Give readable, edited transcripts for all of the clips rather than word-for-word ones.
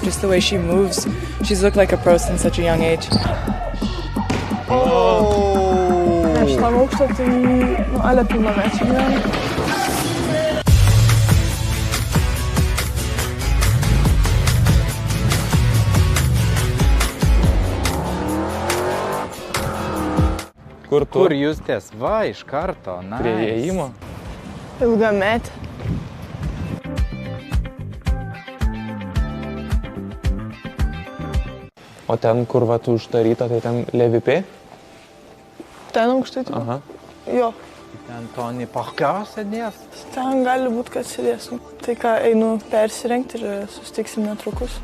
just the way she moves. She's looked like a pro since such a young age. Šitam aukštą tai ale pilnamečiai gyvena. Kur tu? Kur Justės? Va, iš karto. Nice. Prie įėjimo. Ilgametė. O ten, kur va tu uždaryta, tai ten Levipė? Ten aukštai tai? Aha. Jo. Ten Tony Parker sėdės. Ten gali būt, kad sėdėsim. Tai ką, einu persirengti ir susitiksim netrukus.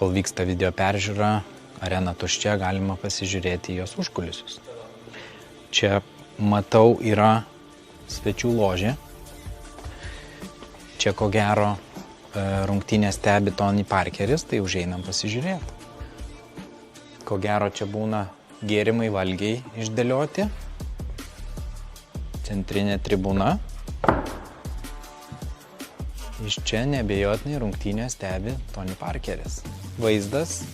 Kol vyksta video peržiūra, arena tuščia, galima pasižiūrėti jos užkulisius. Čia, matau, yra svečių ložė. Čia, ko gero, rungtynės stebi Tony Parkeris, tai užeinam pasižiūrėti. Ko gero, čia būna gėrimai valgiai išdėlioti. Centrinė tribūna. Iš čia neabejotinai rungtynės stebi Tony Parkeris. Vaizdas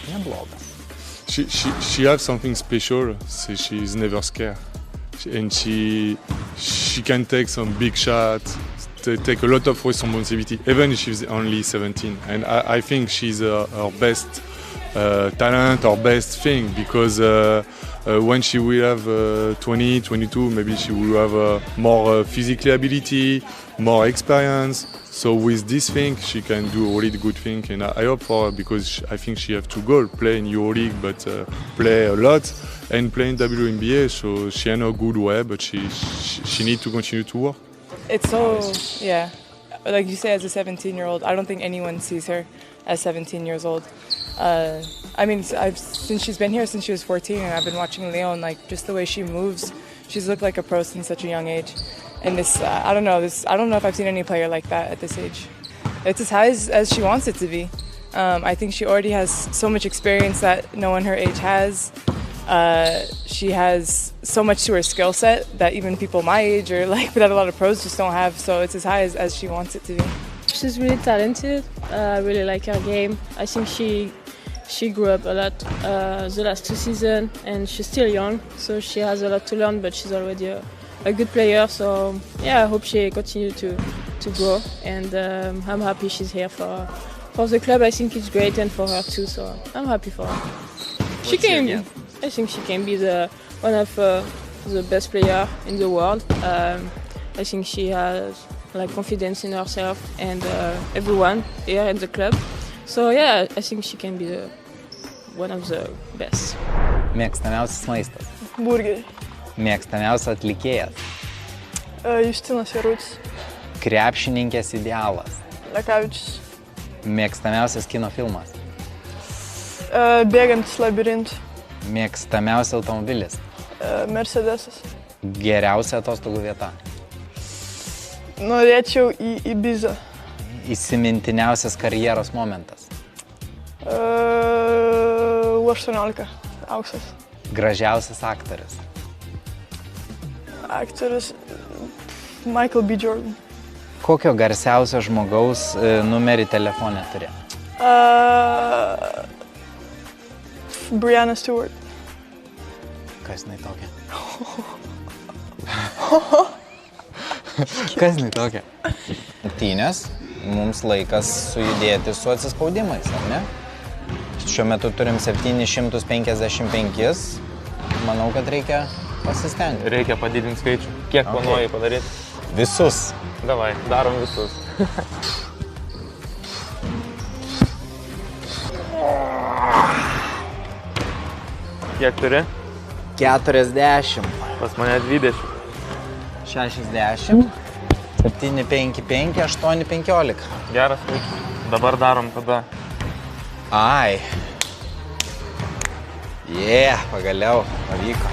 neblogas. She has something special, so she's never scared. And she can take some big shots, take a lot of responsibility, even if she's only 17. And I think she's her best talent, her best thing, because when she will have 20, 22, maybe she will have more physical ability, more experience. So with this thing, she can do a really good thing, and I hope for her, because I think she have to go play in EuroLeague, but play a lot and play in WNBA. So she in a good way, but she needs to continue to work. It's so, yeah, like you say, as a 17-year-old, I don't think anyone sees her as 17 years old. I mean, since she's been here since she was 14, and I've been watching Leon, like just the way she moves, she's looked like a pro since such a young age. And I don't know if I've seen any player like that at this age. It's as high as she wants it to be. I think she already has so much experience that no one her age has. She has so much to her skill set that even people my age or like that a lot of pros just don't have. So it's as high as she wants it to be. She's really talented. I really like her game. I think she grew up a lot the last 2 seasons, and she's still young, so she has a lot to learn, but she's already a good player. So yeah, I hope she continues to grow, and I'm happy she's here for the club. I think it's great, and for her too, so I'm happy for her. I think she can be one of the best player in the world. I think she has like confidence in herself and everyone here in the club. So yeah, I think she can be one of the best. Mėgstamiausias maistas. Burgeriai. Mėgstamiausias atlikėjas. Justinas Jarutis. Krepšininkės idealas. Lekavičius. Mėgstamiausias kino filmas. Bėgantis labirintu. Mėgstamiausias automobilis. Mercedesas. Geriausia atostogų vieta. Norėčiau į Ibizą. Įsimintiniausias karjeros momentas. U18. Auksas. Gražiausias aktorius. Aktorius Michael B. Jordan. Kokio garsiausio žmogaus numerį telefone turi? Brianna Stewart. Kas jinai tokia? Kas ne tokia? Rungtynės, mums laikas sujudėti su atsispaudimais, ar ne? Šiuo metu turim 755. Manau, kad reikia pasistengti. Reikia padidinti skaičių. Kiek planuoji padaryti? Visus. Davai, darom visus. Kiek turi? 40. Pas mane 20. 60. 7, 5, 5, 8, 15. Geras skaičius. Dabar darom tada. Ai. Pagaliau pavyko.